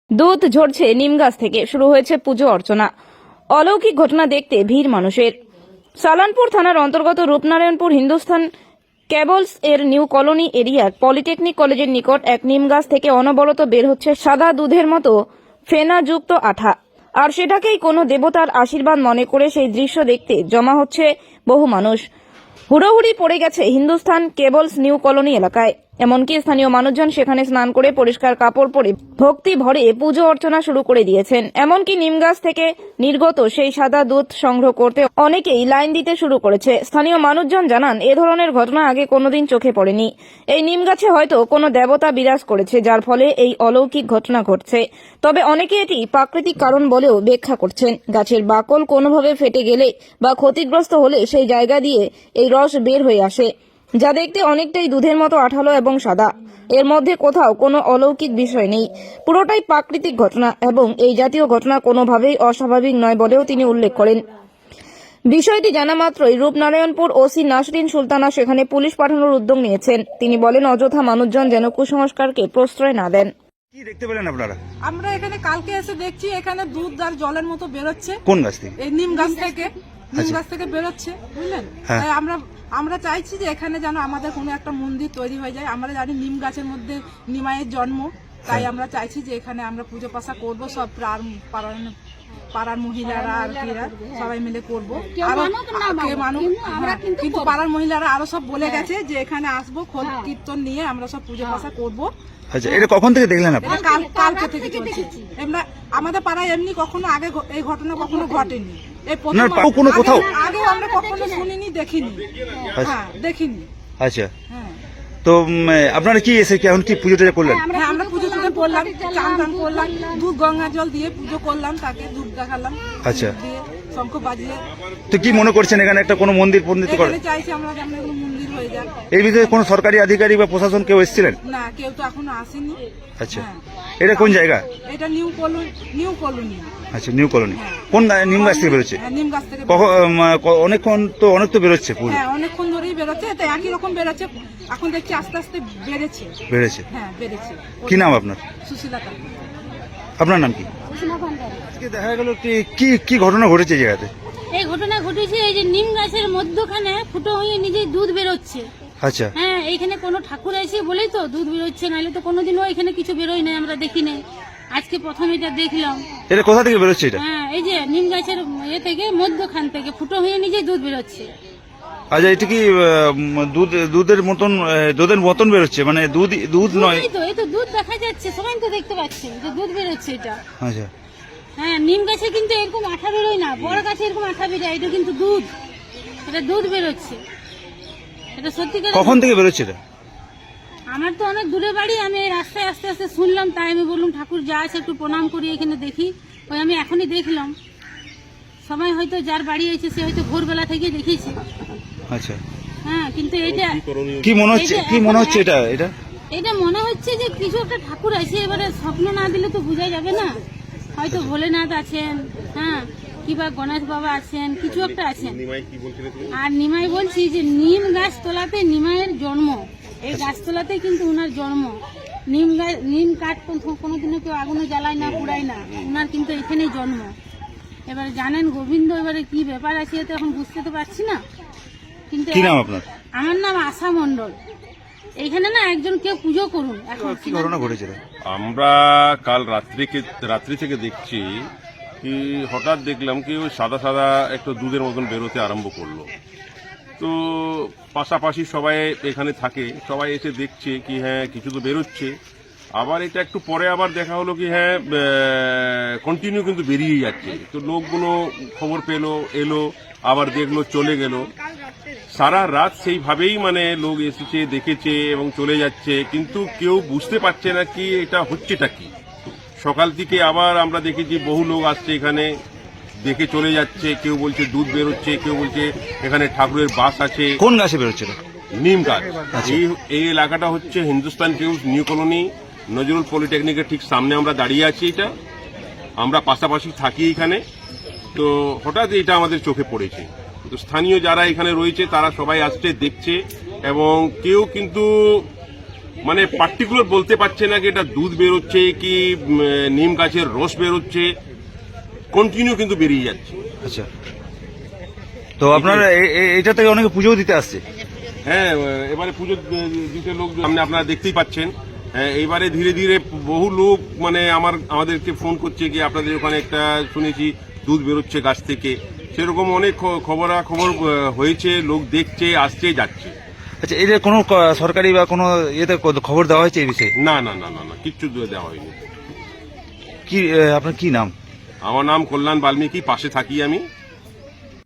দুধ ঝরছে নিম গাছ থেকে, শুরু হয়েছে পুজো অর্চনা। অলৌকিক ঘটনা দেখতে ভিড় মানুষের। সালানপুর থানার অন্তর্গত রূপনারায়ণপুর হিন্দুস্তান কেবলস এর নিউ কলোনি এরিয়ার পলিটেকনিক কলেজের নিকট এক নিম গাছ থেকে অনবরত বের হচ্ছে সাদা দুধের মতো ফেনাযুক্ত আঠা। আর সেটাকেই কোনো দেবতার আশীর্বাদ মনে করে সেই দৃশ্য দেখতে জমা হচ্ছে বহু মানুষ। হুড়োহুড়ি পড়ে গেছে হিন্দুস্তান কেবলস নিউ কলোনি এলাকায়। এমনকি স্থানীয় মানুষজন সেখানে স্নান করে পরিষ্কার কাপড় পরে ভক্তি ভরে পুজো অর্চনা শুরু করে দিয়েছেন। এমনকি নিম গাছ থেকে নির্গত সেই সাদা দুধ সংগ্রহ করতে অনেকেই লাইন দিতে শুরু করেছে। স্থানীয় মানুষজন জানান, এ ধরনের ঘটনা আগে কোনোদিন চোখে পড়েনি। এই নিম গাছে হয়তো কোনো দেবতা বিরাজ করেছে, যার ফলে এই অলৌকিক ঘটনা ঘটছে। তবে অনেকে এটি প্রাকৃতিক কারণ বলেও ব্যাখ্যা করছেন। গাছের বাকল কোনোভাবে ফেটে গেলে বা ক্ষতিগ্রস্ত হলে সেই জায়গা দিয়ে এই রস বের হয়ে আসে, যা দেখতে অনেকটাই দুধের মতো আঠালো এবং সাদা। এর মধ্যে কোথাও কোনো অলৌকিক বিষয় নেই, পুরোটাই প্রাকৃতিক ঘটনা এবং এই জাতীয় ঘটনা কোনোভাবেই অস্বাভাবিক নয় বলেও তিনি উল্লেখ করেন। বিষয়টি জানা মাত্রই রূপনারায়ণপুর ওসি নাসরিন সুলতানা সেখানে পুলিশ পাঠানোর উদ্যোগ নিয়েছেন। তিনি বলেন, অযথা মানুষজন যেন কুসংস্কারকে প্রশ্রয় না দেন। কি দেখতে পেলেন আপনারা? আমরা এখানে কালকে এসে দেখছি এখানে দুধ আর জলের মতো বেরোচ্ছে। কোন গাছ থেকে? এই নিম গাছ থেকে বেরোচ্ছে, বুঝলেন? হ্যাঁ। তাই আমরা চাইছি যে এখানে যেন আমাদের কোনো একটা মন্দির তৈরি হয়ে যায়। আমরা জানি নিম গাছের মধ্যে নিমাইয়ের জন্ম, তাই আমরা চাইছি যে এখানে আমরা পুজো পাশা করবো, সব পাড়ার মহিলারা আর কিরা সবাই মিলে করবো। কিন্তু পাড়ার মহিলারা আরো সব বলে গেছে যে এখানে আসবো, খোল কীর্তন নিয়ে আমরা সব পুজো পাশা করবো। আচ্ছা, এটা কখন থেকে দেখলেন আপনি? কালকে থেকে চলছে। আমরা আমাদের পাড়ায় এমনি কখনো আগে এই ঘটনা কখনো ঘটেনি। এই না, কোনো কোথাও আগে আমরা কখনো শুনিনি, দেখিনি। হ্যাঁ, দেখিনি। আচ্ছা, হ্যাঁ। তো আপনারা কি এসে এখন কি পুজো টুজো করলেন? হ্যাঁ, আমরা পুজো টুজো করলাম, চান টান করলাম, দুধ গঙ্গা জল দিয়ে পুজো করলাম, তাকে দুধ দেখালাম। আচ্ছা, দিয়ে শঙ্খ বাজিয়ে। তো কি মনে করছেন এখানে একটা কোনো মন্দির পন্ডিত করে? এখানে চাইছি আমরা যেন এগুলো মন্দির হয়ে যায়। এই বিষয়ে কোনো সরকারি আধিকারিক বা প্রশাসন কেউ এসেছিলেন? না, কেউ তো এখনো আসেনি। আচ্ছা, হ্যাঁ। এটা কোন জায়গা? এটা নিউ কলোনি। আচ্ছা, নিউ কলোনি। কোন নিম গাছ থেকে বেরোচ্ছে? হ্যাঁ, নিম গাছ থেকে। অনেকক্ষণ তো অনেক তো বেরোচ্ছে ফুল। হ্যাঁ, অনেকক্ষণ ধরেই বেরোচ্ছে, তো একই রকম বেরোচ্ছে। এখন দেখছি আস্তে আস্তে বেড়েছে। হ্যাঁ, বেড়েছে। কি নাম আপনার? সুশীলতা। আপনার নাম কি? আজকে দেখা গেল কি ঘটনা ঘটেছে এই জায়গাতে? এই ঘটনা ঘটেছে এই যে নিম গাছের মধ্যখানে ফুটো হয়ে নিজেই দুধ বেরোচ্ছে। আচ্ছা, হ্যাঁ, এইখানে কোনো ঠাকুর আছে বলেই তো দুধ বেরোচ্ছে, নাহলে তো কোনোদিনও এখানে কিছু বেরোয় না, আমরা দেখি নাই। আজকে প্রথম এটা দেখলাম। এটা কোথা থেকে বেরোচ্ছে এটা? হ্যাঁ, এই যে নিম গাছের থেকে মধ্যখান থেকে ফুটো হয়ে নিজেই দুধ বেরোচ্ছে। আচ্ছা, এটা কি দুধের মতন বেরোচ্ছে, মানে দুধ নয়? এই তো দুধ দেখা যাচ্ছে, সবাই তো দেখতে পাচ্ছে যে দুধ বেরোচ্ছে এটা। আচ্ছা, হ্যাঁ, নিম গাছে কিন্তু এরকম আঠা বেরোয় না, বড় গাছে এরকম আঠা বেরোয়, এটা কিন্তু দুধ, এটা দুধ বেরোচ্ছে। এটা সত্যিকার। কখন থেকে বেরোচ্ছে এটা? আমার তো অনেক দূরে বাড়ি, আমি রাস্তায় আস্তে আস্তে শুনলাম, তাই আমি বললাম ঠাকুর যা আছে একটু প্রণাম করি, এখানে দেখি। ওই আমি এখনই দেখলাম, সবাই হয়তো যার বাড়ি আছে সে হয়তো ভোরবেলা থেকে দেখেছে। আচ্ছা, হ্যাঁ, কিন্তু এটা কি মনে হচ্ছে এটা এটা মনে হচ্ছে যে কিছু একটা ঠাকুর আছে। এবারে স্বপ্ন না দিলে তো বোঝা যাবে না, হয়তো ভোলেনাথ আছেন, হ্যাঁ, কিংবা গণেশ বাবা আছেন, কিছু একটা আছেন। আর নিমাই বলছি যে নিম গাছ তোলাতে নিমাইয়ের জন্ম, এই গাছতলাতে কিন্তু উনার জন্ম। নিম কাঠ কোনোদিনও কেউ আগুনে জ্বালায় না, পুড়ায় না, উনার কিন্তু এখানেই জন্ম। এবারে জানেন গোবিন্দ, এবারে কি ব্যাপার আছে তো এখন বুঝতে তো পারছি না। কিন্তু কি নাম আপনার? আমার নাম আশা মণ্ডল। এইখানে না একজন কেউ পুজো করুন। এখন কি ঘটনা ঘটেছিল? আমরা কাল রাত্রি থেকে দেখছি কি হঠাৎ দেখলাম কি ওই সাদা সাদা একটু দুধের মতন বেরোতে আরম্ভ করলো। তো পাশাপাশি সবাই এখানে থাকে, সবাই এসে দেখছে কি হ্যাঁ কিছু তো বেরোচ্ছে। আবার এটা একটু পরে আবার দেখা হলো কি হ্যাঁ কন্টিনিউ কিন্তু বেরিয়ে যাচ্ছে। তো লোকগুলো খবর পেলো, এলো, আবার দেখলো, চলে গেল। সারা রাত সেইভাবেই মানে লোক এসেছে, দেখেছে এবং চলে যাচ্ছে, কিন্তু কেউ বুঝতে পারছে না কি এটা হচ্ছেটা কি। সকাল থেকে আবার আমরা দেখেছি বহু লোক আসছে এখানে, দেখে চলে যাচ্ছে। কেউ বলছে দুধ বেরোচ্ছে, কেউ বলছে এখানে ঠাকুরের বাস আছে। কোন গাছে বেরোচ্ছে? নিম গাছ। এই এলাকাটা হচ্ছে Hindustan cables new colony, Nazrul পলিটেকনিকের ঠিক সামনে আমরা দাঁড়িয়ে আছি। এটা আমরা পাশাপাশি থাকি এখানে। তো হঠাৎ এটা আমাদের চোখে পড়েছে। তো স্থানীয় যারা এখানে রয়েছে তারা সবাই আসছে, দেখছে, এবং কেউ কিন্তু মানে পার্টিকুলার বলতে পারছে না কি এটা দুধ বেরোচ্ছে কি নিম গাছের রস বেরোচ্ছে, কন্টিনিউ কিন্তু বেরিয়ে যাচ্ছে। আচ্ছা, তো আপনারা এটা থেকে অনেকে পুজোও দিতে আসছে। হ্যাঁ, এবারে পুজো দিতে লোক সামনে আপনারা দেখতেই পাচ্ছেন। এইবারে ধীরে ধীরে বহু লোক মানে আমাদেরকে ফোন করছে কি আপনাদের ওখানে একটা শুনেছি দুধ বেরোচ্ছে গাছ থেকে, সেরকম অনেক খবরাখবর হয়েছে, লোক দেখছে, আসছে, যাচ্ছে। আচ্ছা, এটা কোনো সরকারি বা কোনো ইয়েতে খবর দেওয়া হয়েছে এই বিষয়ে? না না না না না, কিচ্ছু দেওয়া হয়নি। কি আপনার কি নাম? আমার নাম কল্যাণ বাল্মীকি, পাশে থাকি আমি।